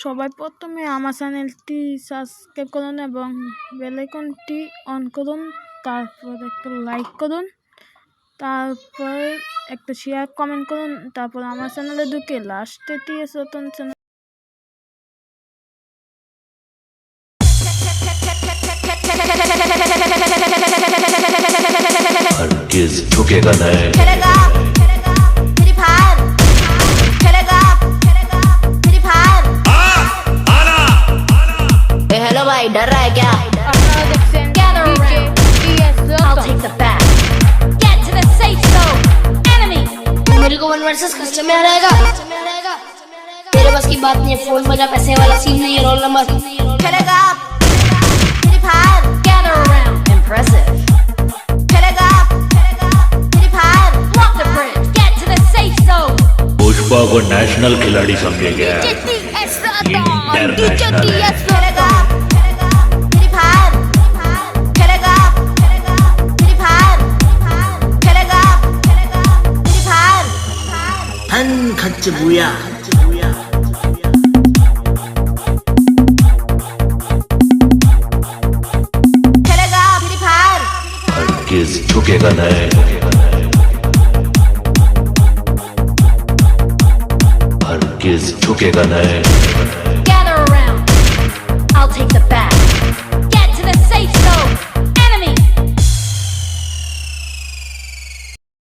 সবাই প্রথমে আমার চ্যানেলটি সাবস্ক্রাইব করুন এবং বেল আইকনটি অন করুন, তারপর একটা লাইক করুন, তারপর একটা শেয়ার কমেন্ট করুন, তারপর আমার চ্যানেলে ঢুকে লাস্টে টিএস রতন চ্যানেল हरगिज़ झुकेगा नहीं। हेलो भाई, डर रहा है क्या? আপনারা দেখছেন Gather DJ around. টিএস I'll Ratan. take the back. Get to the safe zone. Enemy. मेरे को 1 वर्सेस कस्टम में रहेगा। तेरे बस की बात नहीं है, फोन बजा, पैसे वाला सीन नहीं है, रोल नंबर खेलेगा। Free Fire. Gather around. Impressive. खेलेगा। Free Fire. Block the bridge. Get to the safe zone. Pushpa को नेशनल खिलाड़ी समझे गया है। TS इंटरनेशनल है। खेलेगा। Free Fire. खेलेगा। Free Fire. खेलेगा। Free Fire. 한 같이 뭐야? खेलेगा। Free Fire. हरगिज़ झुकेगा नहीं। हरगिज़ झुकेगा नहीं। Gather around. I'll take the back.